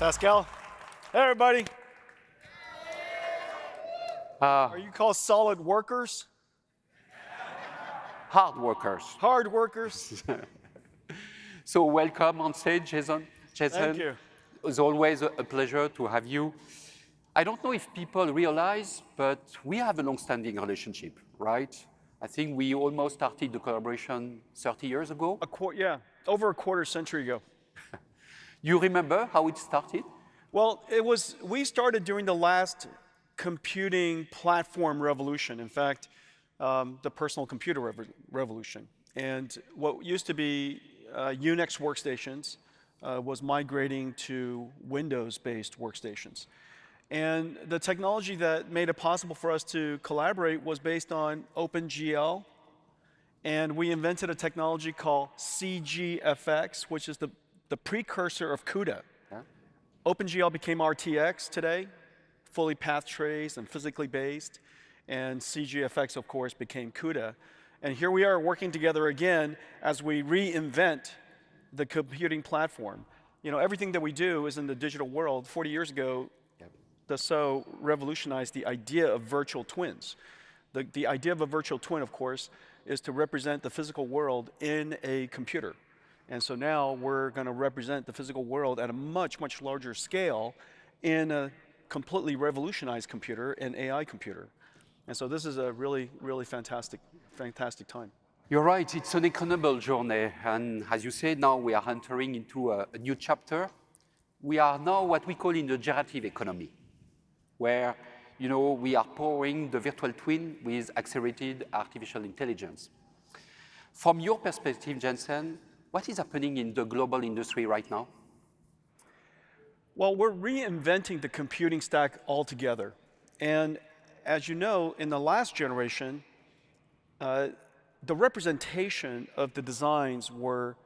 Pascal. Hey, everybody. Are you called solid workers? Hard workers. Hard workers? So welcome on stage, Jensen. Thank you. It's always a pleasure to have you. I don't know if people realize, but we have a long-standing relationship, right? I think we almost started the collaboration 30 years ago. Yeah, over a quarter century ago. You remember how it started? Well, we started during the last computing platform revolution. In fact, the personal computer revolution. And what used to be Unix workstations was migrating to Windows-based workstations. And the technology that made it possible for us to collaborate was based on OpenGL. And we invented a technology called CGFX, which is the precursor of CUDA. Yeah. OpenGL became RTX today, fully path traced and physically based. And CGFX, of course, became CUDA. And here we are working together again as we reinvent the computing platform. You know, everything that we do is in the digital world. 40 years ago, Dassault revolutionized the idea of virtual twins. The idea of a virtual twin, of course, is to represent the physical world in a computer. And so now we're going to represent the physical world at a much, much larger scale in a completely revolutionized computer, an AI computer. And so this is a really, really fantastic time. You're right, it's an incredible journey. And as you said, now we are entering into a new chapter. We are now what we call in the generative economy, where we are powering the virtual twin with accelerated artificial intelligence. From your perspective, Jensen, what is happening in the global industry right now? Well, we're reinventing the computing stack altogether. And as you know, in the last generation, the representation of the designs were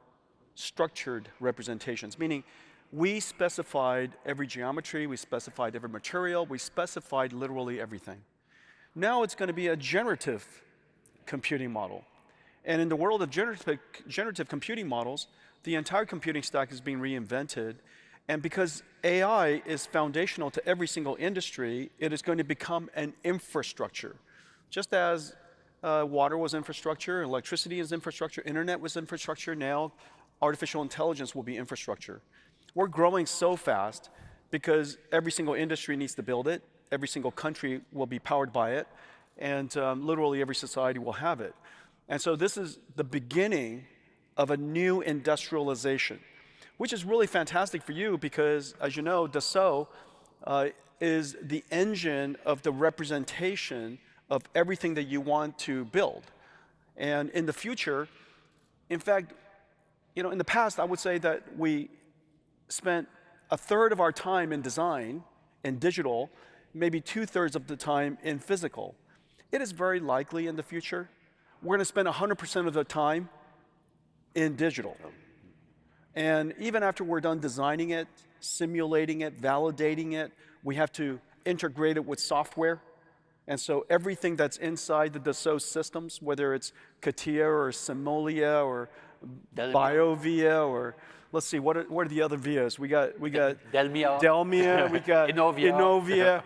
structured representations, meaning we specified every geometry, we specified every material, we specified literally everything. Now it's going to be a generative computing model. And in the world of generative computing models, the entire computing stack is being reinvented. And because AI is foundational to every single industry, it is going to become an infrastructure. Just as water was infrastructure, electricity is infrastructure, internet was infrastructure, now artificial intelligence will be infrastructure. We're growing so fast because every single industry needs to build it, every single country will be powered by it, and literally every society will have it. And so this is the beginning of a new industrialization, which is really fantastic for you because, as you know, Dassault is the engine of the representation of everything that you want to build. And in the future, in fact, in the past, I would say that we spent a third of our time in design, in digital, maybe 2/3 of the time in physical. It is very likely in the future, we're going to spend 100% of the time in digital. And even after we're done designing it, simulating it, validating it, we have to integrate it with software. And so everything that's inside the Dassault systems, whether it's CATIA or Simolia or BioVia or, let's see, what are the other Vias? We got Delmia, we got Innovia.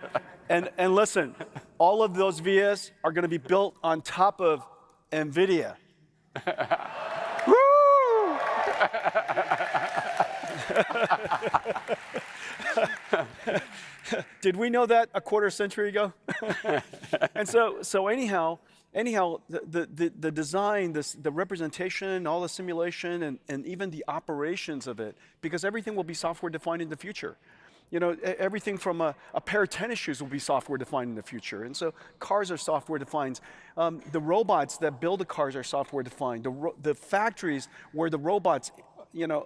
And listen, all of those Vias are going to be built on top of NVIDIA. Woo! Did we know that a quarter century ago? And so anyhow, the design, the representation, all the simulation, and even the operations of it, because everything will be software defined in the future. Everything from a pair of tennis shoes will be software defined in the future. And so cars are software defined. The robots that build the cars are software defined. The factories where the robots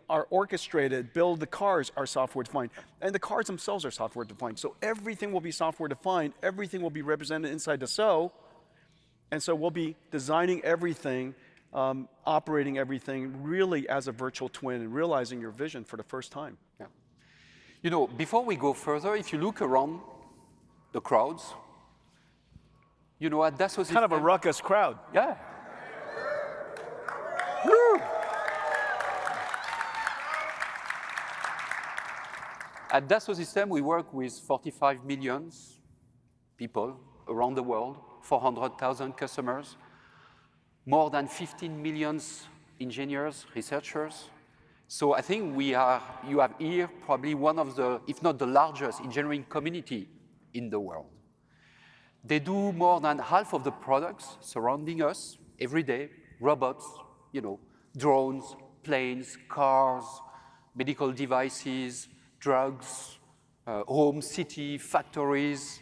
are orchestrated, build the cars are software defined. And the cars themselves are software defined. So everything will be software defined. Everything will be represented inside Dassault. And so we'll be designing everything, operating everything really as a virtual twin and realizing your vision for the first time. Yeah. Before we go further, if you look around the crowds, at Dassault Systèmes, kind of a ruckus crowd. Yeah. Woo! At Dassault Systèmes, we work with 45 million people around the world, 400,000 customers, more than 15 million engineers, researchers. So I think you have here probably one of the, if not the largest engineering community in the world. They do more than half of the products surrounding us every day, robots, drones, planes, cars, medical devices, drugs, home, city, factories.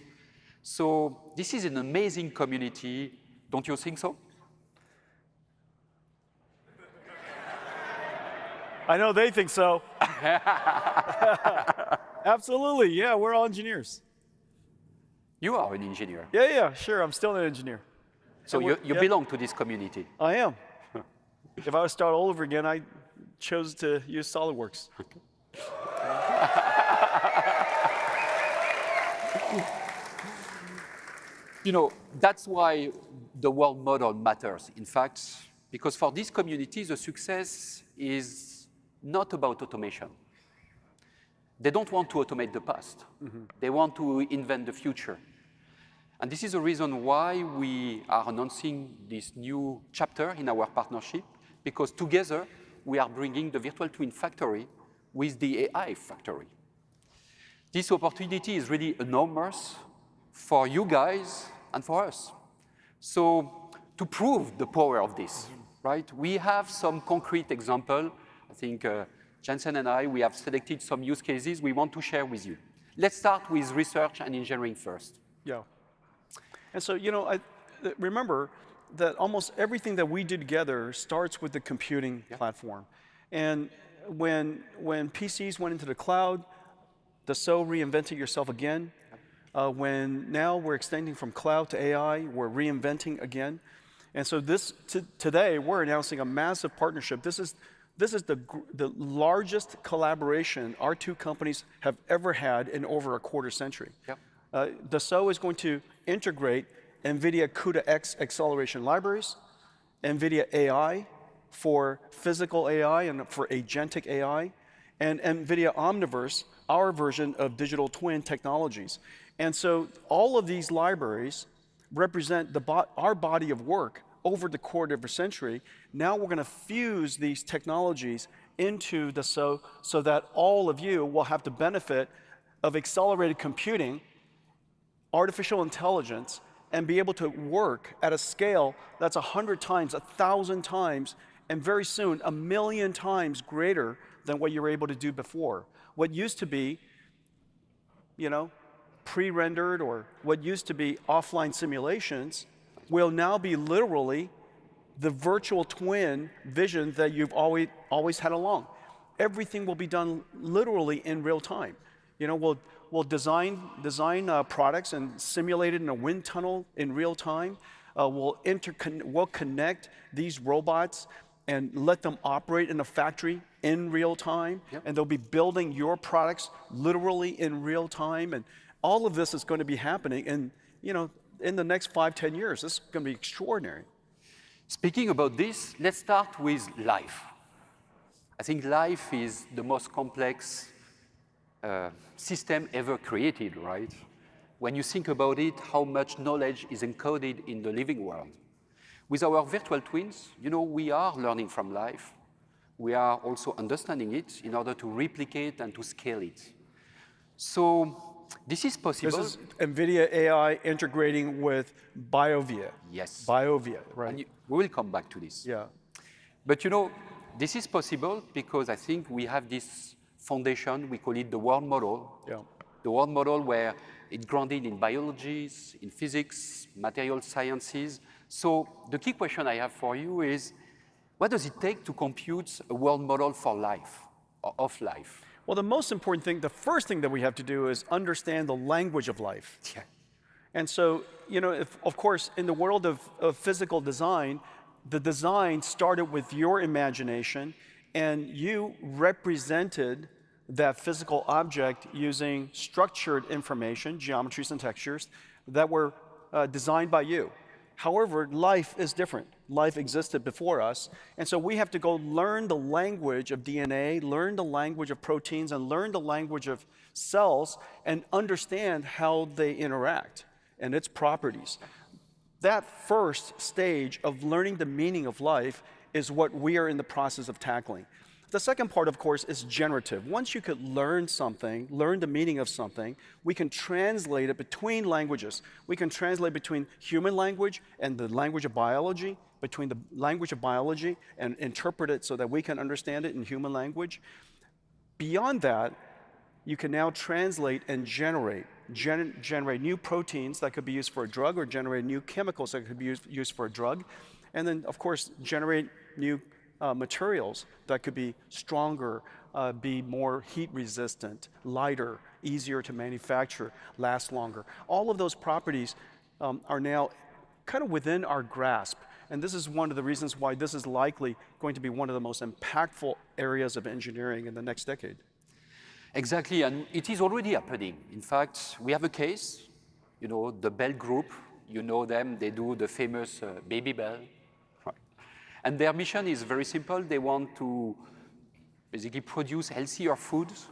So this is an amazing community, don't you think so? I know they think so. Absolutely, yeah, we're all engineers. You are an engineer. Yeah, sure, I'm still an engineer. So you belong to this community. I am. If I would start all over again, I chose to use SolidWorks. That's why the world model matters, in fact, because for this community, the success is not about automation. They don't want to automate the past. Mm-hmm. They want to invent the future. And this is the reason why we are announcing this new chapter in our partnership, because together we are bringing the virtual twin factory with the AI factory. This opportunity is really enormous for you guys and for us. So to prove the power of this, right, we have some concrete example. I think Jensen and I, we have selected some use cases we want to share with you. Let's start with research and engineering first. Yeah. And so, remember that almost everything that we do together starts with the computing platform. And when PCs went into the cloud, Dassault reinvented yourself again. When now we're extending from cloud to AI, we're reinventing again. And so today, we're announcing a massive partnership. This is the largest collaboration our two companies have ever had in over a quarter century. Yep. Dassault is going to integrate NVIDIA CUDA-X acceleration libraries, NVIDIA AI for physical AI and for agentic AI, and NVIDIA Omniverse, our version of digital twin technologies. And so all of these libraries represent our body of work over the quarter of a century. Now we're going to fuse these technologies into Dassault so that all of you will have the benefit of accelerated computing, artificial intelligence, and be able to work at a scale that's 100 times, 1,000 times, and very soon 1,000,000 times greater than what you were able to do before. What used to be, pre-rendered or what used to be offline simulations will now be literally the virtual twin vision that you've always had along. Everything will be done literally in real time. We'll design products and simulate it in a wind tunnel in real time. We'll connect these robots and let them operate in a factory in real time. Yep. And they'll be building your products literally in real time. And all of this is going to be happening. And in the next 5-10 years, this is going to be extraordinary. Speaking about this, let's start with life. I think life is the most complex system ever created, right? When you think about it, how much knowledge is encoded in the living world. With our virtual twins, we are learning from life. We are also understanding it in order to replicate and to scale it. So this is possible. This is NVIDIA AI integrating with BioVia. Yes. BioVia, right. And we will come back to this. Yeah. But this is possible because I think we have this foundation, we call it the world model. Yeah. The world model where it's grounded in biology, in physics, material sciences. So the key question I have for you is, what does it take to compute a world model for life, or of life? Well, the most important thing, the first thing that we have to do is understand the language of life. Yeah. And so, of course, in the world of physical design, the design started with your imagination, and you represented that physical object using structured information, geometries and textures, that were designed by you. However, life is different. life existed before us. And so we have to go learn the language of DNA, learn the language of proteins, and learn the language of cells, and understand how they interact and its properties. That first stage of learning the meaning of life is what we are in the process of tackling. The second part, of course, is generative. Once you could learn something, learn the meaning of something, we can translate it between languages. We can translate between human language and the language of biology, between the language of biology, and interpret it so that we can understand it in human language. Beyond that, you can now translate and generate new proteins that could be used for a drug, or generate new chemicals that could be used for a drug. And then, of course, generate new materials that could be stronger, be more heat resistant, lighter, easier to manufacture, last longer. All of those properties are now kind of within our grasp. And this is one of the reasons why this is likely going to be one of the most impactful areas of engineering in the next decade. Exactly, and it is already happening. In fact, we have a case, the Bell Group, you know them, they do the famous Baby Bell. And their mission is very simple. They want to basically produce healthier foods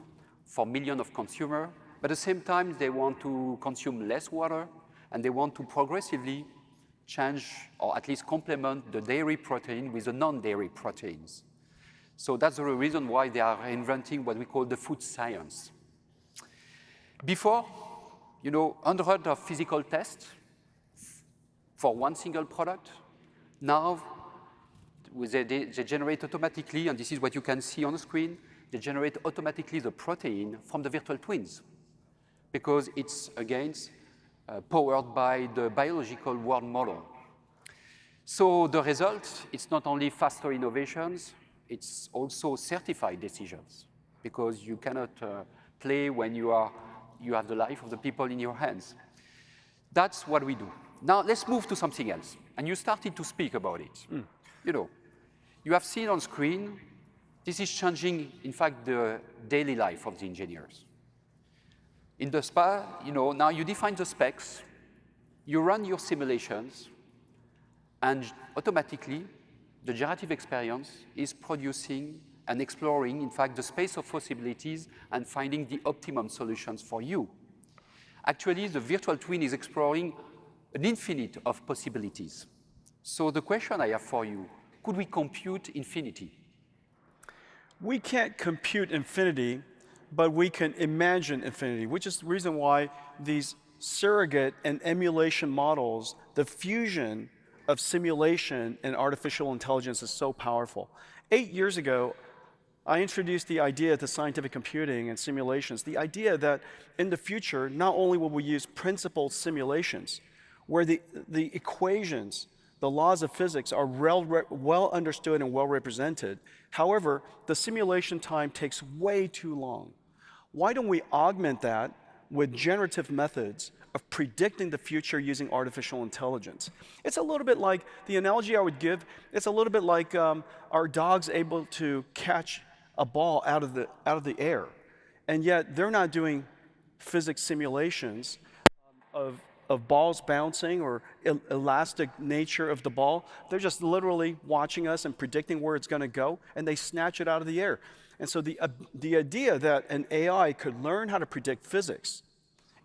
for millions of consumers, but at the same time, they want to consume less water, and they want to progressively change, or at least complement, the dairy protein with the non-dairy proteins. So that's the reason why they are inventing what we call the food science. Before, hundreds of physical tests for one single product. Now, they generate automatically, and this is what you can see on the screen, they generate automatically the protein from the virtual twins, because it's, again, powered by the biological world model. So the result, it's not only faster innovations, it's also certified decisions, because you cannot play when you have the life of the people in your hands. That's what we do. Now let's move to something else. And you started to speak about it. You have seen on screen, this is changing, in fact, the daily life of the engineers. In the SPA, now you define the specs, you run your simulations, and automatically, the generative experience is producing and exploring, in fact, the space of possibilities and finding the optimum solutions for you. Actually, the virtual twin is exploring an infinite of possibilities. So the question I have for you, could we compute infinity? We can't compute infinity, but we can imagine infinity, which is the reason why these surrogate and emulation models, the fusion of simulation and artificial intelligence, is so powerful. 8 years ago, I introduced the idea to scientific computing and simulations, the idea that in the future, not only will we use principled simulations, where the equations, the laws of physics are well understood and well represented. However, the simulation time takes way too long. Why don't we augment that with generative methods of predicting the future using artificial intelligence? It's a little bit like, the analogy I would give, it's a little bit like our dogs able to catch a ball out of the air, and yet they're not doing physics simulations of balls bouncing or elastic nature of the ball. They're just literally watching us and predicting where it's going to go, and they snatch it out of the air. And so the idea that an AI could learn how to predict physics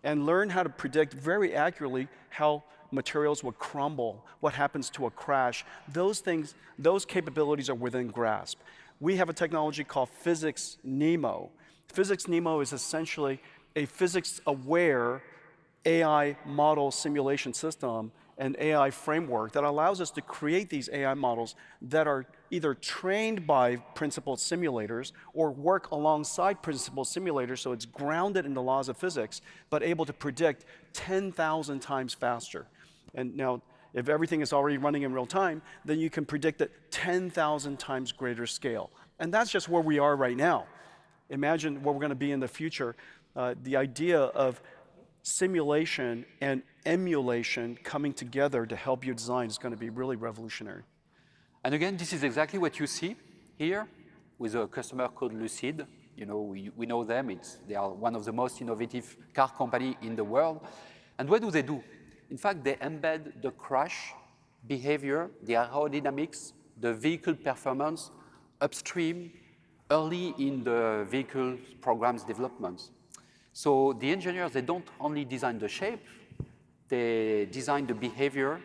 and learn how to predict very accurately how materials would crumble, what happens to a crash, those things, those capabilities are within grasp. We have a technology called Physics Nemo. Physics Nemo is essentially a physics-aware AI model simulation system and AI framework that allows us to create these AI models that are either trained by principled simulators or work alongside principled simulators, so it's grounded in the laws of physics, but able to predict 10,000 times faster. And now, if everything is already running in real time, then you can predict at 10,000 times greater scale. And that's just where we are right now. Imagine where we're going to be in the future. The idea of simulation and emulation coming together to help you design is going to be really revolutionary. And again, this is exactly what you see here with a customer called Lucid. We know them. They are one of the most innovative car company in the world. And what do? In fact, they embed the crash behavior, the aerodynamics, the vehicle performance upstream, early in the vehicle program's development. So the engineers, they don't only design the shape, they design the behavior,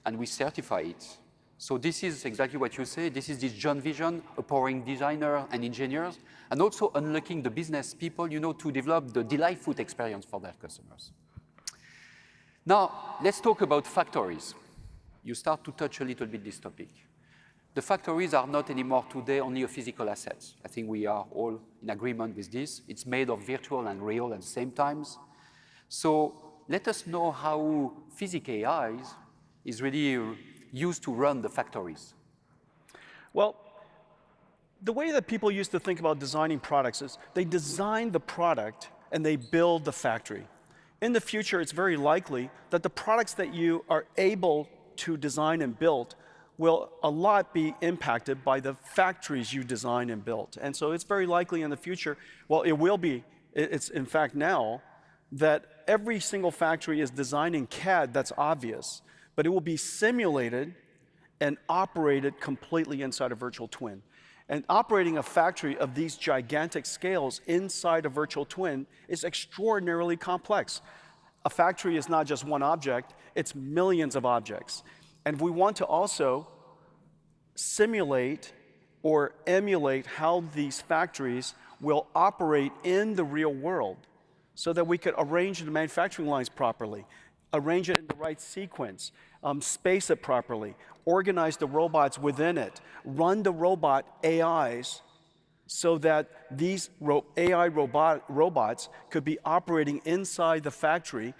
and we certify it. So this is exactly what you say. This is this joint vision, empowering designers and engineers, and also unlocking the business people, to develop the delightful experience for their customers. Now, let's talk about factories. You start to touch a little bit this topic. The factories are not anymore today only a physical asset. I think we are all in agreement with this. It's made of virtual and real at the same times. So let us know how physical AI is really used to run the factories. Well, the way that people used to think about designing products is they design the product and they build the factory. In the future, it's very likely that the products that you are able to design and build will a lot be impacted by the factories you design and built. And so it's very likely in the future, well, it will be, it's in fact now, that every single factory is designed in CAD, that's obvious, but it will be simulated and operated completely inside a virtual twin. And operating a factory of these gigantic scales inside a virtual twin is extraordinarily complex. A factory is not just one object, it's millions of objects. And we want to also simulate or emulate how these factories will operate in the real world so that we could arrange the manufacturing lines properly, arrange it in the right sequence, space it properly, organize the robots within it, run the robot AIs so that these AI robots could be operating inside the factory,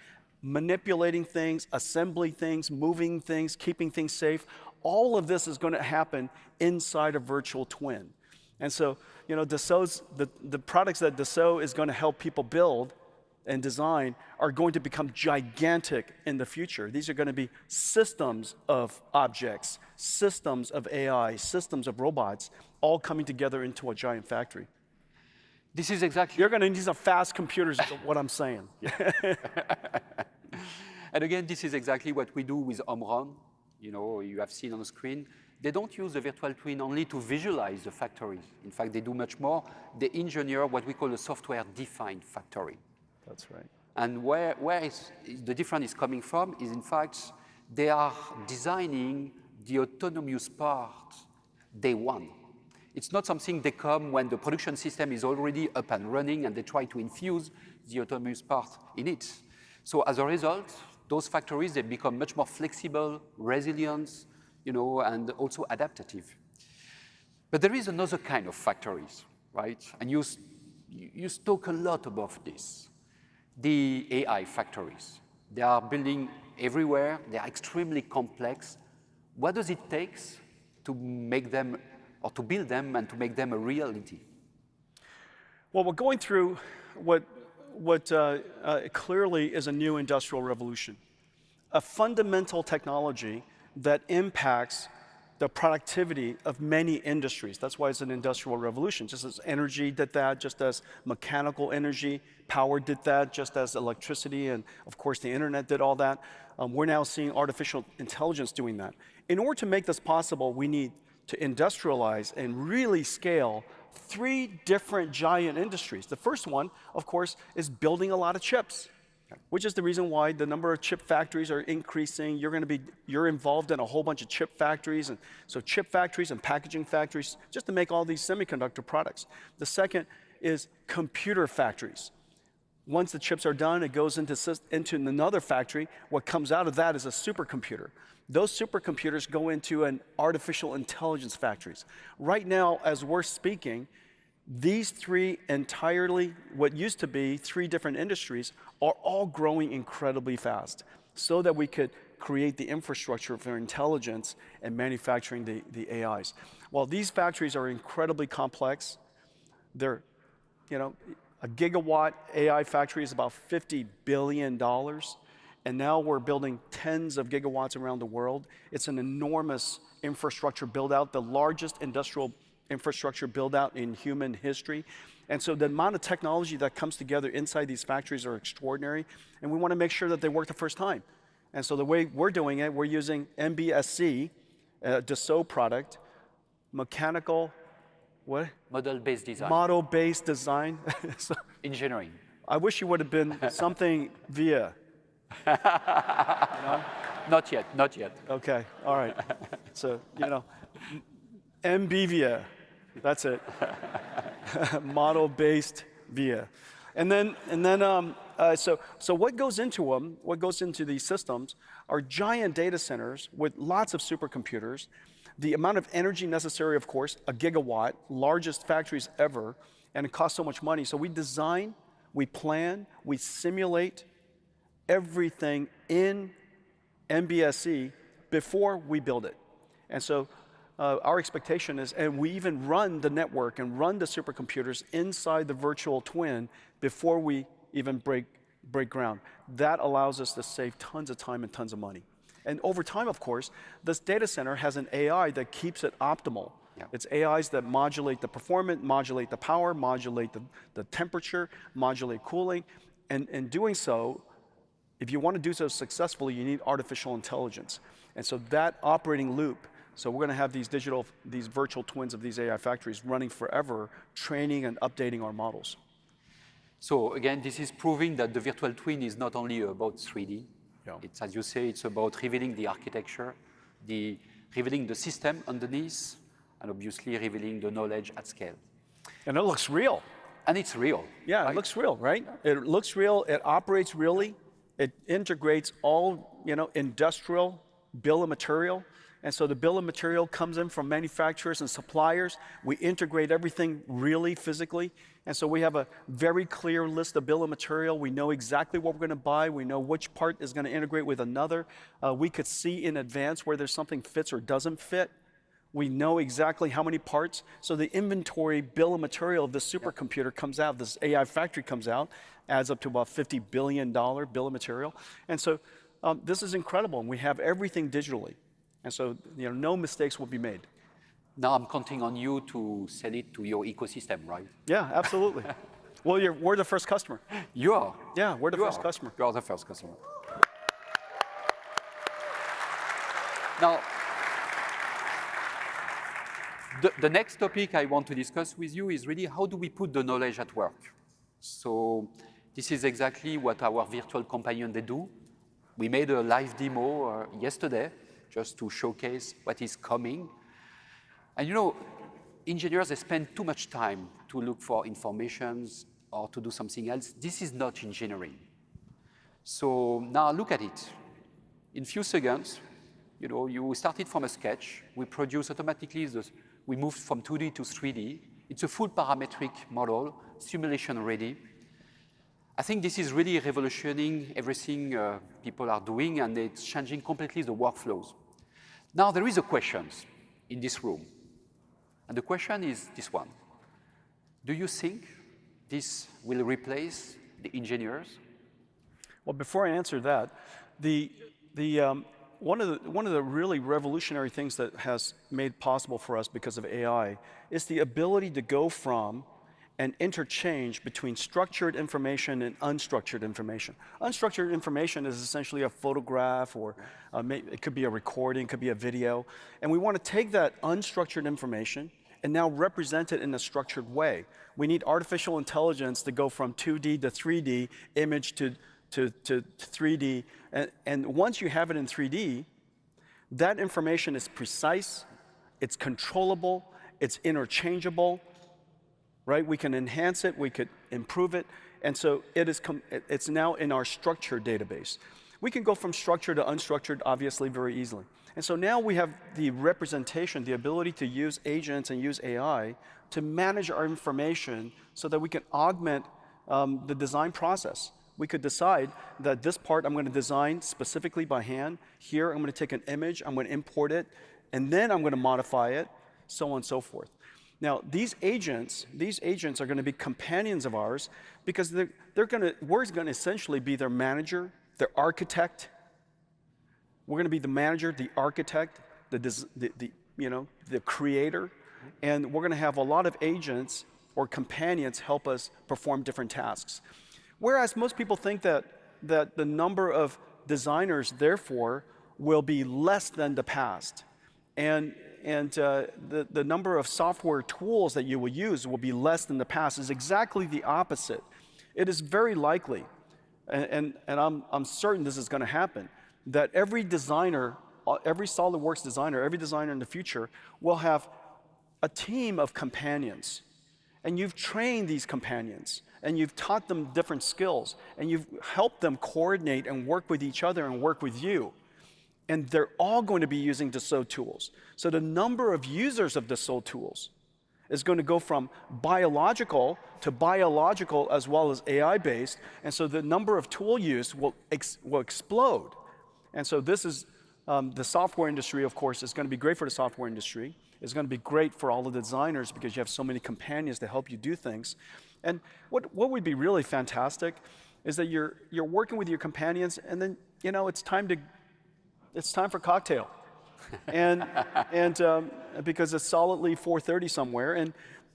manipulating things, assembling things, moving things, keeping things safe. All of this is going to happen inside a virtual twin. And so, Dassault's, the products that Dassault is going to help people build and design are going to become gigantic in the future. These are going to be systems of objects, systems of AI, systems of robots, all coming together into a giant factory. This is exactly... You're going to need some fast computers, is what I'm saying. And again, this is exactly what we do with Omron. You have seen on the screen. They don't use the virtual twin only to visualize the factories. In fact, they do much more. They engineer what we call a software-defined factory. That's right. And where the difference is coming from is, in fact, they are designing the autonomous part day one. It's not something they come when the production system is already up and running and they try to infuse the autonomous part in it. So as a result, those factories, they become much more flexible, resilient, and also adaptive. But there is another kind of factories, right? And you talk a lot about this. The AI factories. They are building everywhere. They are extremely complex. What does it take to make them, or to build them and to make them a reality? Well, we're going through what clearly is a new industrial revolution, a fundamental technology that impacts the productivity of many industries. That's why it's an industrial revolution. Just as energy did that, just as mechanical energy, power did that, just as electricity and, of course, the internet did all that. We're now seeing artificial intelligence doing that. In order to make this possible, we need to industrialize and really scale 3 different giant industries. The first one, of course, is building a lot of chips, which is the reason why the number of chip factories are increasing. You're involved in a whole bunch of chip factories, and so chip factories and packaging factories, just to make all these semiconductor products. The second is computer factories. Once the chips are done, it goes into another factory. What comes out of that is a supercomputer. Those supercomputers go into an artificial intelligence factories. Right now, as we're speaking, these 3 entirely, what used to be 3 different industries, are all growing incredibly fast so that we could create the infrastructure for intelligence and manufacturing the AIs. While these factories are incredibly complex, they're, a gigawatt AI factory is about $50 billion. And now we're building tens of gigawatts around the world. It's an enormous infrastructure build-out, the largest industrial infrastructure build-out in human history. And so the amount of technology that comes together inside these factories are extraordinary, and we want to make sure that they work the first time. And so the way we're doing it, we're using MBSC, Dassault product, mechanical, what? Model-based design. Model-based design. So Engineering. I wish you would have been something via. You know? Not yet, not yet. Okay, all right. So, you know, MBVIA, that's it. Model-based VIA. And then so what goes into them, what goes into these systems are giant data centers with lots of supercomputers. The amount of energy necessary, of course, a gigawatt, largest factories ever, and it costs so much money. So we design, we plan, we simulate everything in MBSE before we build it. And so our expectation is, and we even run the network and run the supercomputers inside the virtual twin before we even break ground. That allows us to save tons of time and tons of money. And over time, of course, this data center has an AI that keeps it optimal. Yeah. It's AIs that modulate the performance, modulate the power, modulate the temperature, modulate cooling. And in doing so, if you want to do so successfully, you need artificial intelligence. And so that operating loop, so we're going to have these virtual twins of these AI factories running forever, training and updating our models. So again, this is proving that the virtual twin is not only about 3D. Yeah. It's, as you say, it's about revealing the architecture, revealing the system underneath, and obviously revealing the knowledge at scale. And it looks real. And it's real. Yeah, right? It looks real, right? It looks real, it operates really, it integrates all, you know, industrial bill of material. And so the bill of material comes in from manufacturers and suppliers. We integrate everything really physically. And so we have a very clear list of bill of material. We know exactly what we're going to buy. We know which part is going to integrate with another. We could see in advance whether something fits or doesn't fit. We know exactly how many parts. So the inventory bill of material of this supercomputer comes out, this AI factory comes out, adds up to about $50 billion bill of material. And so this is incredible. And we have everything digitally. And so, you know, no mistakes will be made. Now I'm counting on you to sell it to your ecosystem, right? Yeah, absolutely. Well, we're the first customer. You are. Yeah, we're the first customer. You are the first customer. Now, the next topic I want to discuss with you is really how do we put the knowledge at work? So this is exactly what our virtual companion, they do. We made a live demo yesterday, just to showcase what is coming. And you know, engineers, they spend too much time to look for informations or to do something else. This is not engineering. So now look at it. In a few seconds, you know, you started from a sketch. We produce automatically, we moved from 2D to 3D. It's a full parametric model, simulation ready. I think this is really revolutioning everything people are doing, and it's changing completely the workflows. Now, there is a question in this room, and the question is this one. Do you think this will replace the engineers? Well, before I answer that, one of the really revolutionary things that has made possible for us because of AI is the ability to go from and interchange between structured information and unstructured information. Unstructured information is essentially a photograph, or it could be a recording, it could be a video. And we want to take that unstructured information and now represent it in a structured way. We need artificial intelligence to go from 2D to 3D, image to 3D. And once you have it in 3D, that information is precise, it's controllable, it's interchangeable, right? We can enhance it, we could improve it, and so it's now in our structured database. We can go from structured to unstructured, obviously, very easily. And so now we have the representation, the ability to use agents and use AI to manage our information so that we can augment the design process. We could decide that this part I'm going to design specifically by hand. Here I'm going to take an image, I'm going to import it, and then I'm going to modify it, so on and so forth. Now, these agents are going to be companions of ours because we're going to essentially be their manager, their architect. We're going to be the manager, the architect, the creator, and we're going to have a lot of agents or companions help us perform different tasks. Whereas most people think that the number of designers, therefore, will be less than the past. And the number of software tools that you will use will be less than the past is exactly the opposite. It is very likely, and I'm certain this is going to happen, that every designer, every SolidWorks designer, every designer in the future will have a team of companions. And you've trained these companions, and you've taught them different skills, and you've helped them coordinate and work with each other and work with you. And they're all going to be using Dassault tools. So the number of users of Dassault tools is going to go from biological to biological as well as AI-based, and so the number of tool use will explode. And so this is, the software industry, of course, is going to be great for the software industry. It's going to be great for all the designers because you have so many companions to help you do things. And what would be really fantastic is that you're working with your companions, and then it's time for cocktail, and because it's solidly 4:30 somewhere,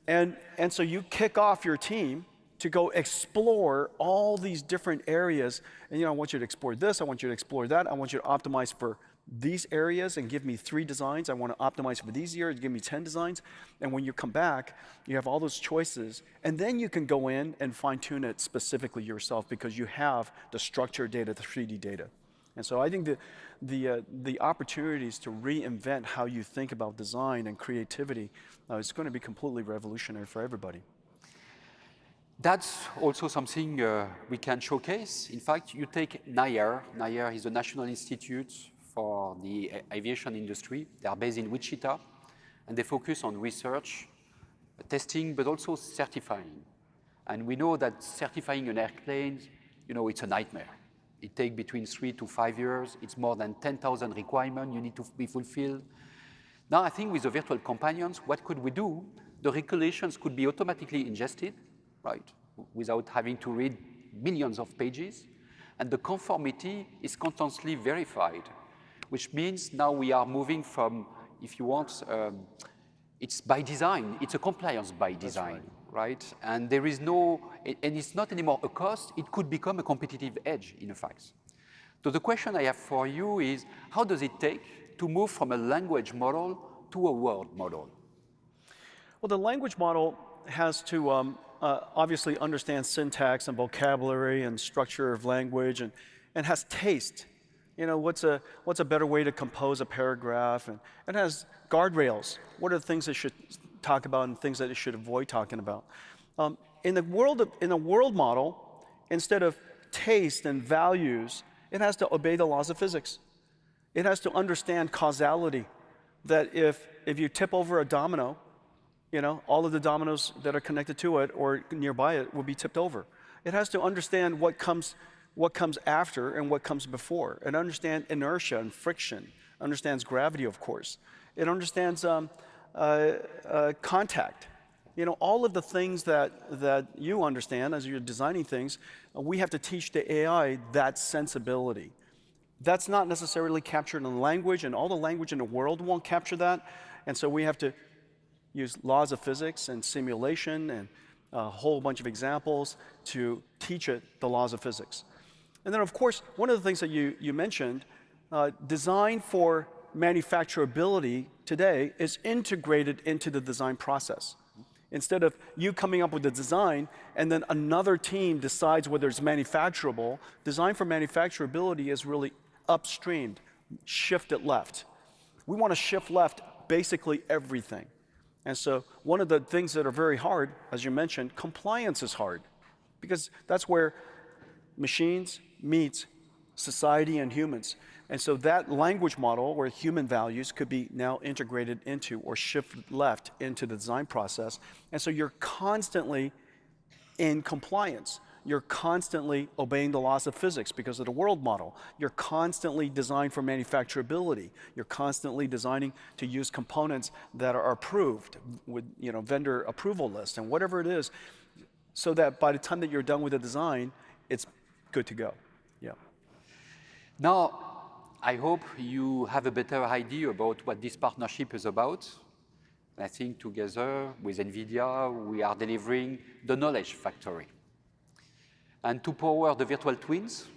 and so you kick off your team to go explore all these different areas. And I want you to explore this, I want you to explore that, I want you to optimize for these areas and give me 3 designs. I want to optimize for these areas, give me 10 designs. And when you come back, you have all those choices, and then you can go in and fine-tune it specifically yourself because you have the structured data, the 3D data. And so I think the opportunities to reinvent how you think about design and creativity is going to be completely revolutionary for everybody. That's also something we can showcase. In fact, you take NIAR. NIAR is the National Institute for the Aviation Industry. They are based in Wichita, and they focus on research, testing, but also certifying. And we know that certifying an airplane, it's a nightmare. It takes between 3 to 5 years. It's more than 10,000 requirements you need to be fulfilled. Now, I think with the virtual companions, what could we do? The regulations could be automatically ingested, right, without having to read millions of pages. And the conformity is constantly verified, which means now we are moving from, if you want, it's by design. It's a compliance by design, right? And there is no, and it's not anymore a cost. It could become a competitive edge, in fact. So the question I have for you is, how does it take to move from a language model to a world model? Well, the language model has to obviously understand syntax and vocabulary and structure of language, and has taste. What's a better way to compose a paragraph, and it has guardrails. What are the things it should talk about and things that it should avoid talking about? In the world model, instead of taste and values, it has to obey the laws of physics. It has to understand causality, that if you tip over a domino, all of the dominoes that are connected to it or nearby it will be tipped over. It has to understand what comes after and what comes before. It understands inertia and friction, understands gravity, of course. It understands contact. All of the things that you understand as you're designing things, we have to teach the AI that sensibility. That's not necessarily captured in language, and all the language in the world won't capture that. And so we have to use laws of physics and simulation and a whole bunch of examples to teach it the laws of physics. And then, of course, one of the things that you mentioned, design for manufacturability today is integrated into the design process. Instead of you coming up with the design and then another team decides whether it's manufacturable, design for manufacturability is really upstreamed, shifted left. We want to shift left basically everything. And so one of the things that are very hard, as you mentioned, compliance is hard, because that's where machines meets society and humans. And so that language model where human values could be now integrated into or shift left into the design process. And so you're constantly in compliance. You're constantly obeying the laws of physics because of the world model. You're constantly designed for manufacturability. You're constantly designing to use components that are approved with vendor approval lists and whatever it is, so that by the time that you're done with the design, it's good to go. Yeah. Now, I hope you have a better idea about what this partnership is about. I think together with NVIDIA, we are delivering the knowledge factory. And to power the virtual twins,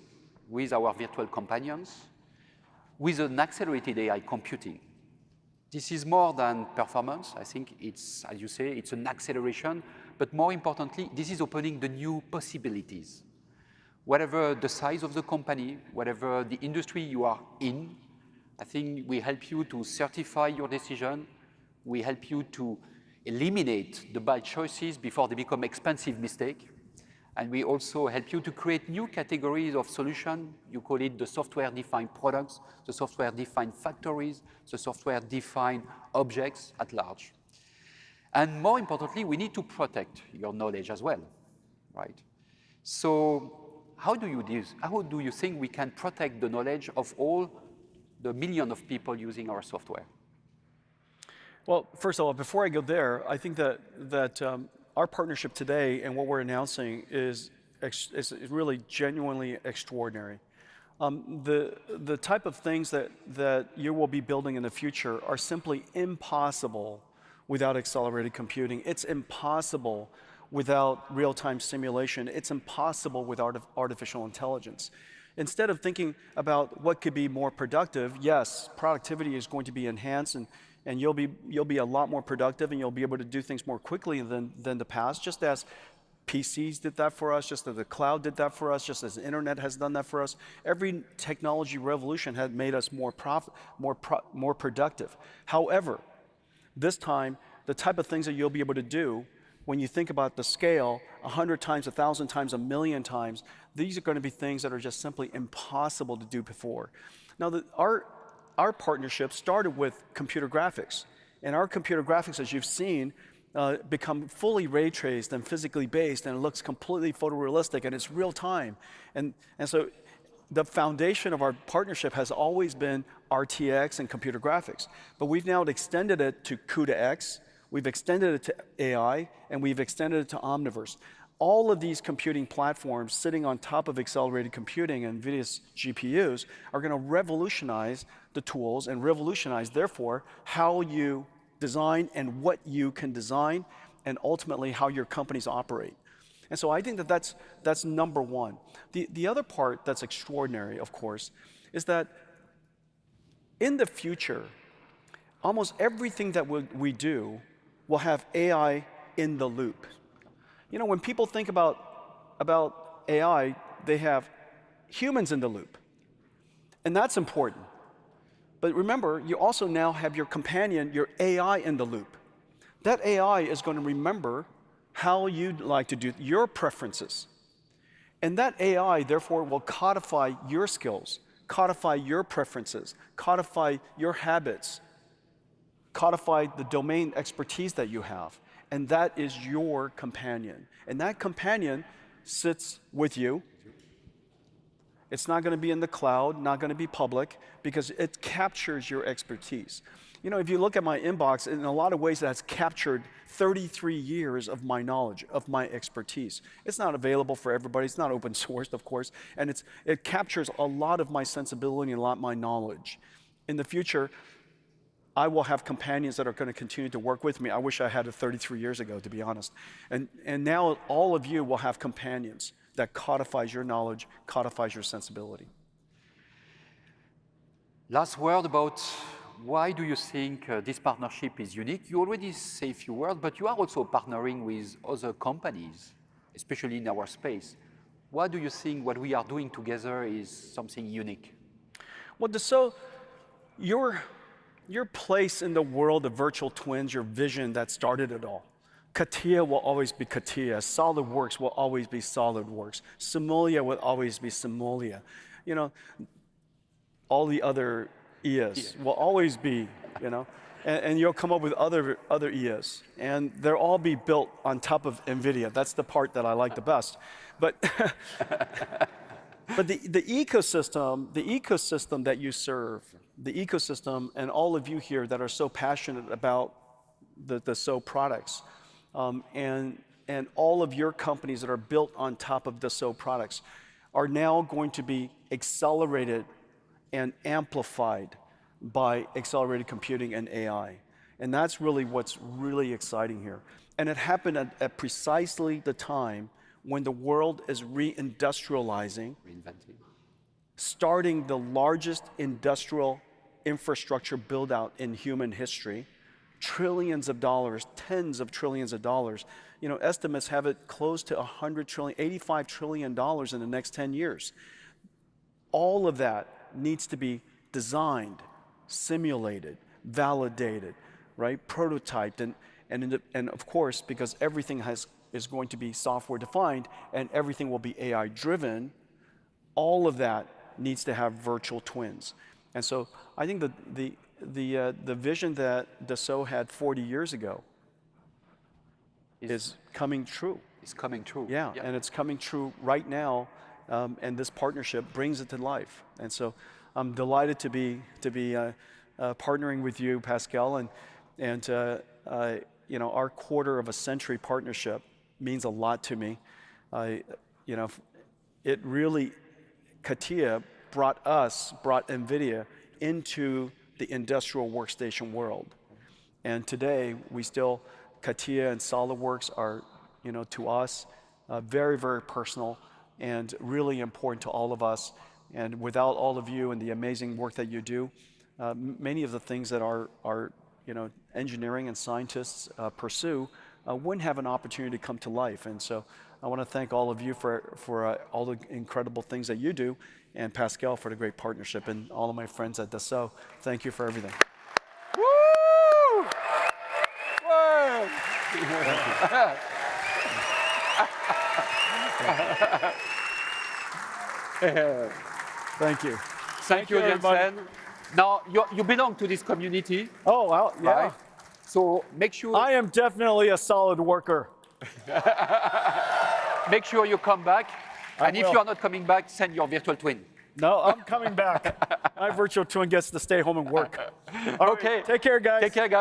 with our virtual companions, with an accelerated AI computing. This is more than performance. I think it's, as you say, it's an acceleration. But more importantly, this is opening the new possibilities. Whatever the size of the company, whatever the industry you are in, I think we help you to certify your decision. We help you to eliminate the bad choices before they become expensive mistakes. And we also help you to create new categories of solution. You call it the software-defined products, the software-defined factories, the software-defined objects at large. And more importantly, we need to protect your knowledge as well, right? So how do you think we can protect the knowledge of all the millions of people using our software? Well, first of all, before I go there, I think that our partnership today and what we're announcing is really genuinely extraordinary. The type of things that you will be building in the future are simply impossible without accelerated computing. It's impossible without real-time simulation. It's impossible without artificial intelligence. Instead of thinking about what could be more productive, yes, productivity is going to be enhanced and you'll be a lot more productive and you'll be able to do things more quickly than the past, just as PCs did that for us, just as the cloud did that for us, just as the internet has done that for us. Every technology revolution has made us more productive. However, this time, the type of things that you'll be able to do when you think about the scale, 100 times, 1,000 times, 1,000,000 times, these are going to be things that are just simply impossible to do before. Now, our partnership started with computer graphics. And our computer graphics, as you've seen, become fully ray traced and physically based, and it looks completely photorealistic, and it's real time. And so the foundation of our partnership has always been RTX and computer graphics. But we've now extended it to CUDA-X, we've extended it to AI, and we've extended it to Omniverse. All of these computing platforms sitting on top of accelerated computing and NVIDIA's GPUs are going to revolutionize the tools and revolutionize, therefore, how you design and what you can design, and ultimately how your companies operate. And so I think that that's number one. The other part that's extraordinary, of course, is that in the future, almost everything that we do will have AI in the loop. You know, when people think about AI, they have humans in the loop. And that's important. But remember, you also now have your companion, your AI in the loop. That AI is going to remember how you'd like to do your preferences. And that AI, therefore, will codify your skills, codify your preferences, codify your habits, codify the domain expertise that you have. And that is your companion. And that companion sits with you. It's not going to be in the cloud, not going to be public, because it captures your expertise. You know, if you look at my inbox, in a lot of ways that's captured 33 years of my knowledge, of my expertise. It's not available for everybody. It's not open sourced, of course. And it captures a lot of my sensibility and a lot of my knowledge. In the future, I will have companions that are going to continue to work with me. I wish I had it 33 years ago, to be honest. And now all of you will have companions that codifies your knowledge, codifies your sensibility. Last word about why do you think this partnership is unique? You already say a few words, but you are also partnering with other companies, especially in our space. Why do you think what we are doing together is something unique? Well, Dassault, your place in the world of virtual twins, your vision that started it all. CATIA will always be CATIA. SolidWorks will always be SolidWorks. Simulia will always be Simulia. You know, all the other EAs will always be, you know, and you'll come up with other EAs, and they'll all be built on top of NVIDIA. That's the part that I like the best. But but the ecosystem that you serve, the ecosystem, and all of you here that are so passionate about the Dassault products, and all of your companies that are built on top of Dassault products are now going to be accelerated and amplified by accelerated computing and AI. And that's really what's really exciting here. And it happened at precisely the time when the world is reindustrializing. Reinventing. starting the largest industrial infrastructure build-out in human history, trillions of dollars, tens of trillions of dollars. You know, estimates have it close to 100 trillion, $85 trillion in the next 10 years. All of that needs to be designed, simulated, validated, right? Prototyped, and of course, because everything is going to be software defined and everything will be AI driven, all of that needs to have virtual twins. And so I think the vision that Dassault had 40 years ago is coming true. It's coming true. Yeah, and it's coming true right now, and this partnership brings it to life. And so I'm delighted to be partnering with you, Pascal, and you know, our quarter of a century partnership means a lot to me. You know, it really, CUDA brought NVIDIA into the industrial workstation world. And today, we still, CUDA and SolidWorks are, you know, to us, very, very personal and really important to all of us. And without all of you and the amazing work that you do, many of the things that our you know, engineering and scientists pursue wouldn't have an opportunity to come to life. And so I want to thank all of you for all the incredible things that you do, and Pascal for the great partnership, and all of my friends at Dassault. Thank you for everything. Woo! Whoa! Thank you. Thank you, Jensen. Now, you belong to this community. Oh, well, yeah. Right? So make sure. I am definitely a solid worker. Make sure you come back. And if will. you are not coming back, send your virtual twin. No, I'm coming back. My virtual twin gets to stay home and work. All Okay. right, take care, guys. Take care, guys.